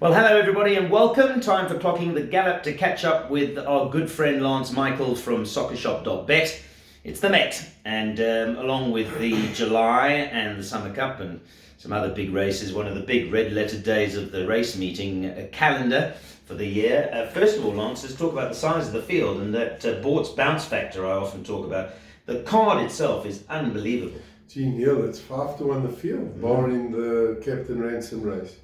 Well, hello everybody and welcome. Time for clocking the gallop to catch up with our good friend Lance Michael from Soccershop.bet. It's the Met, and along with the July and the Summer Cup and some other big races, one of the big red-lettered days of the race meeting calendar for the year. First of all, Lance, let's talk about the size of the field and that bounce factor I often talk about. The card itself is unbelievable. Gee, Neil, it's 5-1 the field, barring the Captain Ransom race.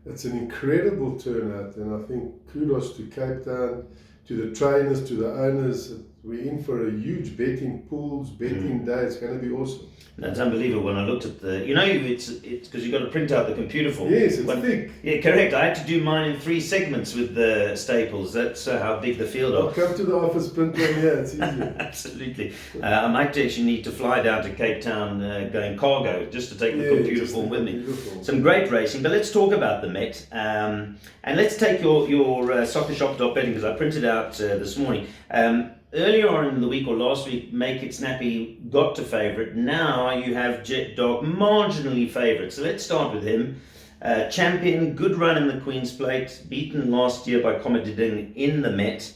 It's an incredible turnout, and I think kudos to Cape Town, to the trainers, to the owners. We're in for a huge betting pools, betting day. It's going to be awesome. That's unbelievable. When I looked at it's because you've got to print out the computer form. Yes, it's thick. Yeah, correct. I had to do mine in 3 segments with the staples. That's how big the field are. I'll come to the office, print one here. It's easier. Absolutely. I might actually need to fly down to Cape Town going cargo just to take the computer form with me. Some great racing, but let's talk about the Met. And let's take your Soccershop.betting, because I printed out this morning. Earlier on in the week or last week, Make It Snappy got to favourite. Now you have Jet Dog marginally favourite. So let's start with him. Champion, good run in the Queen's Plate, beaten last year by Commodore in the Met.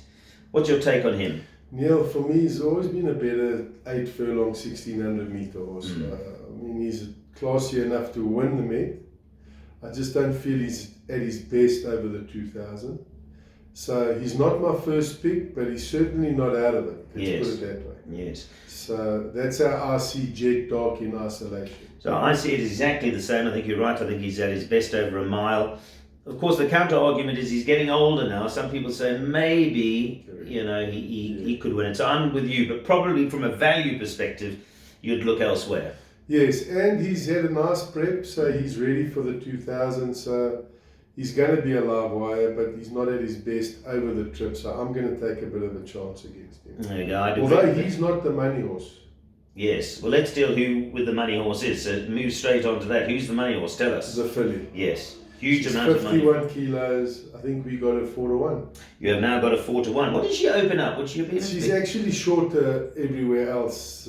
What's your take on him? Neil, for me, he's always been a better 8 furlong, 1600 metre horse. I mean, he's classy enough to win the Met. I just don't feel he's at his best over the 2000. So he's not my first pick, but he's certainly not out of it. Let's put it that way. Yes. So that's how I see Jet Dog in isolation. So I see it exactly the same. I think you're right. I think he's at his best over a mile. Of course, the counter argument is he's getting older now. Some people say maybe, he could win it. So I'm with you, but probably from a value perspective, you'd look elsewhere. Yes, and he's had a nice prep, so he's ready for the 2000. So he's going to be a live wire, but he's not at his best over the trip. So I'm going to take a bit of a chance against him. There you go. Although he's not the money horse. Yes. Well, let's deal who with the money horse is. So move straight on to that. Who's the money horse? Tell us. The filly. Yes. Huge amount of money. 51 kilos. I think we got a 4-1. You have now got a 4-1. What did she open up? What's she She's actually shorter everywhere else.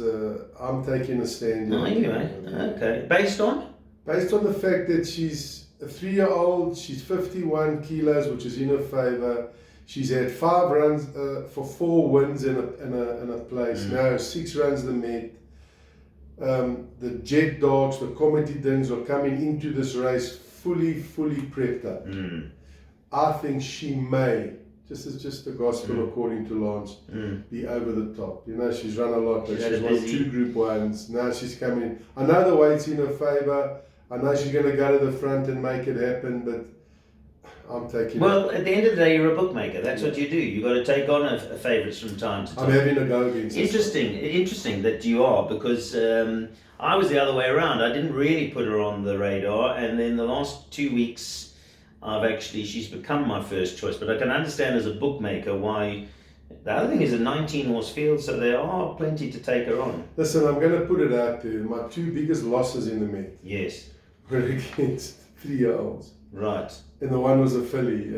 I'm taking a stand. Oh, anyway. Okay. Based on? Based on the fact that she's a 3-year-old, she's 51 kilos, which is in her favour. She's had 5 runs for 4 wins in a place. Now 6 runs the Met. The Jet Dogs, the comedy things are coming into this race fully prepped up. I think she may, just the gospel according to Lance, be over the top. You know, she's run a lot, but she's won 2 Group 1s. Now she's coming. I know the weight's in her favour. I know she's going to go to the front and make it happen, but I'm taking Well, at the end of the day, you're a bookmaker. That's what you do. You've got to take on a favourites from time to time. I'm having a go against Interesting that you are, because I was the other way around. I didn't really put her on the radar, and then the last 2 weeks, she's become my first choice. But I can understand as a bookmaker why. The other thing is a 19-horse field, so there are plenty to take her on. Listen, I'm going to put it out there. My 2 biggest losses in the Met were against 3-year-olds. Right. And the one was a filly,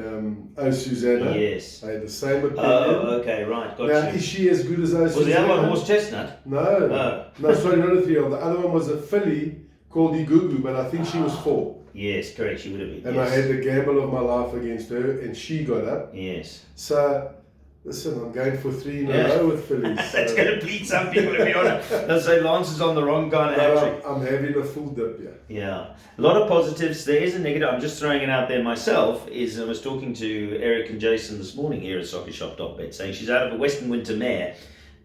Susanna. Yes. I had the same opinion. Oh, okay, right. Got now, you. is she as good as Susanna? Was the other one Horse Chestnut? No. No, sorry, not a 3-year-old. The other one was a filly called Igugu, but I think she was 4. Yes, correct. She would have been. And I had the gamble of my life against her, and she got up. Yes. So, listen, I'm going for 3 in a row with fillies. That's going to please some people, to be honest. They'll say Lance is on the wrong kind of hat-trick. I'm having a full dip, Yeah. A lot of positives. There is a negative. I'm just throwing it out there myself. I was talking to Eric and Jason this morning here at Soccershop.bet, saying she's out of a Western Winter mare.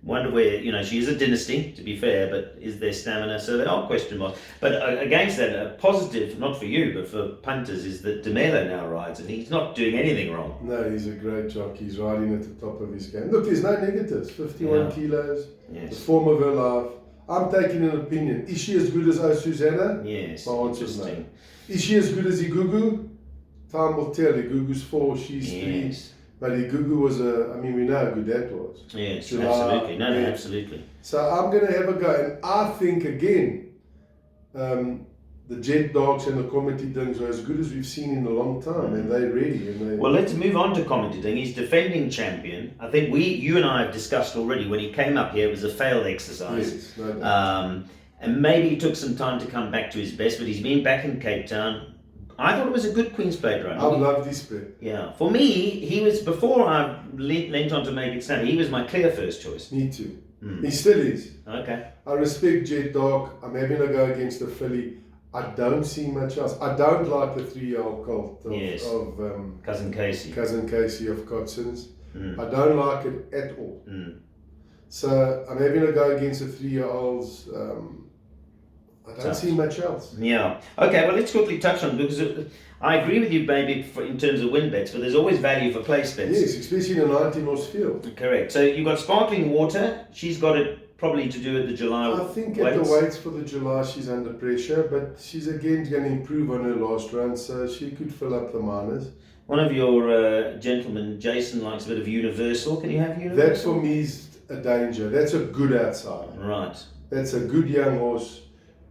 Wonder where, she is a dynasty, to be fair, but is there stamina? So there are question marks. But against that, a positive, not for you, but for punters, is that DeMello now rides, and he's not doing anything wrong. No, he's a great jockey. He's riding at the top of his game. Look, there's no negatives. 51 kilos, the form of her life. I'm taking an opinion. Is she as good as Susanna? Yes. My answer is no. Is she as good as Igugu? Time will tell. Igugu's 4, she's 3. But Igugu was we know how good that was. Yes, absolutely. No, absolutely. So I'm going to have a go. And I think, again, the Jet Dogs and the Comedy Dings are as good as we've seen in a long time, and they're ready. Well, let's move on to Comedy Ding. He's defending champion. I think you and I have discussed already when he came up here, it was a failed exercise. Yes, no doubt. And maybe he took some time to come back to his best, but he's been back in Cape Town. I thought it was a good Queen's Plate run. I love this bet. Yeah. For me, he was, before I leant on to Make It Snappy, he was my clear first choice. Me too. He still is. Okay. I respect Jet Dog. I'm having to go against the filly. I don't see much else. I don't like the 3-year-old colt of Cousin Casey. Cousin Casey of Cotson's. I don't like it at all. So I'm having to go against the 3-year-olds. I don't see much else. Yeah. Okay, well, let's quickly touch on it, because I agree with you maybe in terms of win bets, but there's always value for place bets. Yes, especially in a 19-horse field. Correct. So you've got Sparkling Water. She's got it probably to do at the July I think at the weights for the July she's under pressure, but she's again going to improve on her last run, so she could fill up the minors. One of your gentlemen, Jason, likes a bit of Universal. Can you have Universal? That for me is a danger. That's a good outsider. Right. That's a good young horse.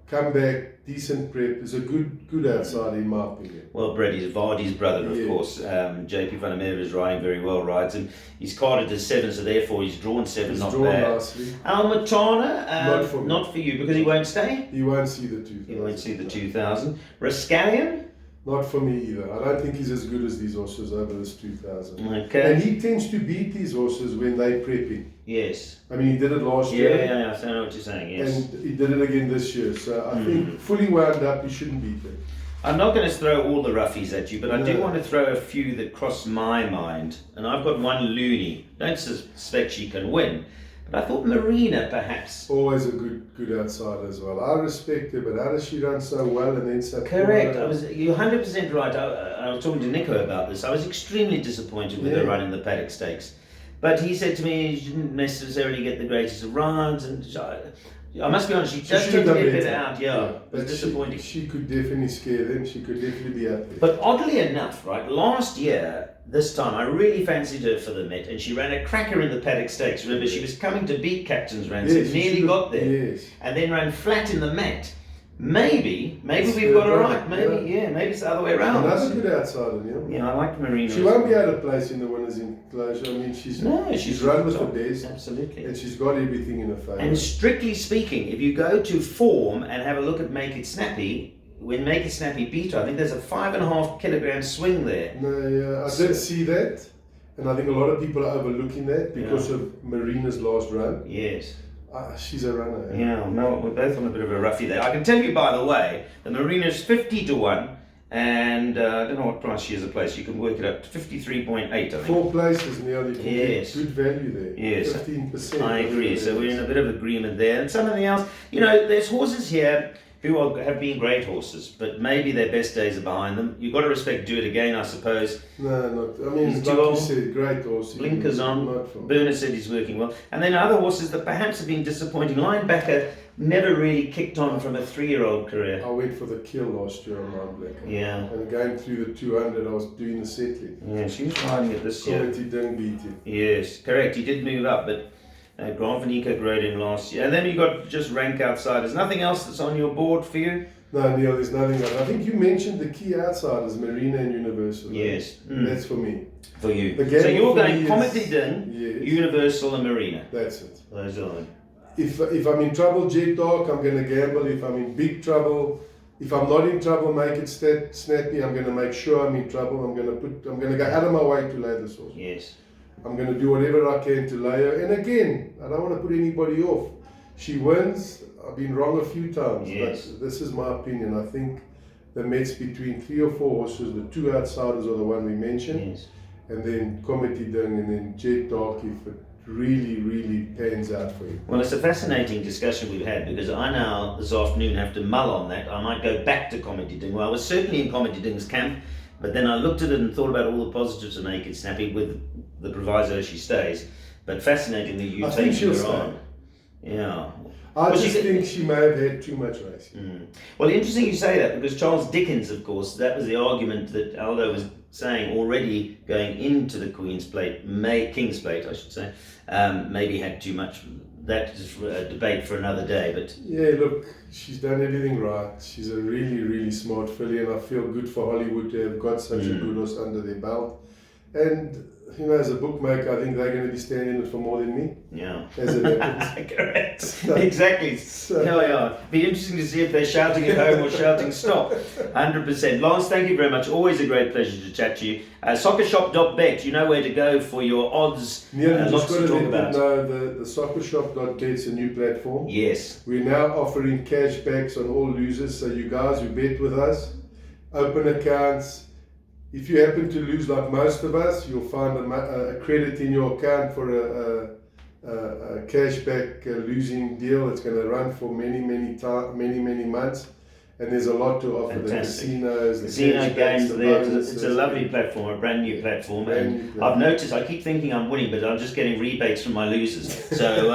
Come back, decent prep. Is a good outsider in my opinion. Well bred. He's Vardy's brother, of course. JP Van der Merwe is riding very well, rides him. He's carded as 7, so therefore he's drawn 7, He's not drawn bad. nicely. Almatana, not for you, because he won't stay. He won't see the 2000. He won't see the 2000. Rascallion? Not for me either. I don't think he's as good as these horses over this 2000. Okay. And he tends to beat these horses when they're prepping. Yes. I mean, he did it last year. Yeah, I know what you're saying, yes. And he did it again this year. So I think fully wound up, he shouldn't beat them. I'm not going to throw all the roughies at you, but I do want to throw a few that cross my mind. And I've got one loony. Don't suspect she can win. But I thought Marina, perhaps. Always a good outsider as well. I respect her, but how does she run so well and then so Correct. You're 100% right. I was talking to Nico about this. I was extremely disappointed with her run in the Paddock Stakes. But he said to me she didn't necessarily get the greatest of runs. And I must be honest, she just took me a bit out. Yeah, it was disappointing. She could definitely scare them. She could definitely be up there. But oddly enough, right, last year, this time, I really fancied her for the Met, and she ran a cracker in the Paddock Stakes. Remember, she was coming to beat Captain's Ransom, nearly got there, and then ran flat in the Met. Maybe we've got her right. Maybe it's the other way around. Another good outsider, Neil. Yeah, I like Marina. She won't be out of place in the winners' enclosure. I mean, she's run with the best. Absolutely. And she's got everything in her favour. And strictly speaking, if you go to form and have a look at Make It Snappy, when Make It Snappy beat her, I think there's a 5.5 kilogram swing there. No, I did see that. And I think a lot of people are overlooking that because of Marina's last run. Yes. She's a runner. Yeah, no, we're both on a bit of a roughie there. I can tell you, by the way, the Marina's 50 to 1, and I don't know what price she is a place. You can work it up to 53.8, I think. 4 places, Neil. You can get good value there. Yes. 15%. I agree. So we're in a bit of agreement there. And something else, there's horses here who have been great horses, but maybe their best days are behind them. You've got to respect Do It Again, I suppose. No, not. I mean, He's like too old. you said, great horse. Blinkers on. Bernard said he's working well. And then other horses that perhaps have been disappointing. Linebacker never really kicked on from a 3-year-old career. I went for the kill last year on Linebacker. Yeah. And going through the 200, I was doing the settling. Yeah, she was riding it this year. He didn't beat him. Yes, correct. He did move up, but Grant Van Eyck rode him last year. And then you got just rank outsiders. Nothing else that's on your board for you? No, Neil, there's nothing else. I think you mentioned the key outsiders, Marina and Universal. Yes. That's for me. For you. So you're going Comedy Din, Universal and Marina. That's it. Those are them. If I'm in trouble, Jet Dog, I'm going to gamble. If I'm in big trouble, if I'm not in trouble, Make It Snappy, I'm going to make sure I'm in trouble. I'm going to go out of my way to lay this horse. Yes. I'm going to do whatever I can to lay her. And again, I don't want to put anybody off. She wins. I've been wrong a few times, but this is my opinion. I think the Mets between 3 or 4 horses, the 2 outsiders are the one we mentioned, and then Comedy Ding, and then Jet Dog if it really pans out for you. Well, it's a fascinating discussion we've had, because I now this afternoon have to mull on that. I might go back to Comedy Ding. Well, I was certainly in Comedy Ding's camp, but then I looked at it and thought about all the positives of Make It Snappy with the proviso she stays. But fascinatingly, you take her on. Yeah. I just think she may have had too much racing. Well, interesting you say that, because Charles Dickens, of course, that was the argument that Aldo was saying already going into the King's Plate, I should say, maybe had too much. That is a debate for another day. But yeah, look, she's done everything right. She's a really smart filly, and I feel good for Hollywood to have got such a good horse under their belt. And you know, as a bookmaker, I think they're going to be standing it for more than me. Yeah. As it happens. Correct. Exactly. Yeah. Be interesting to see if they're shouting at home or shouting stop. 100%. Lance, thank you very much. Always a great pleasure to chat to you. Soccershop.bet, you know where to go for your odds. Neil, Lots just got to to talk let about. them know the Soccershop.bet's a new platform. Yes. We're now offering cashbacks on all losers. So you guys who bet with us, open accounts. If you happen to lose like most of us, you'll find a credit in your account for a cashback losing deal. It's going to run for many months, and there's a lot to offer. Fantastic. The casinos, the casino games the there. bonuses. It's a lovely platform, a brand new platform. And platform. I've noticed, I keep thinking I'm winning, but I'm just getting rebates from my losers. So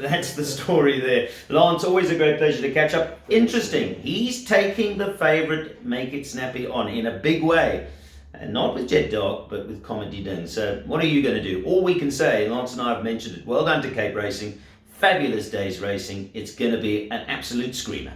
that's the story there. Lance, always a great pleasure to catch up. Interesting. He's taking the favourite Make It Snappy on in a big way. And not with Jet Dog, but with Comedy Ding. So what are you going to do? All we can say, Lance and I have mentioned it, well done to Cape Racing. Fabulous days racing. It's going to be an absolute screamer.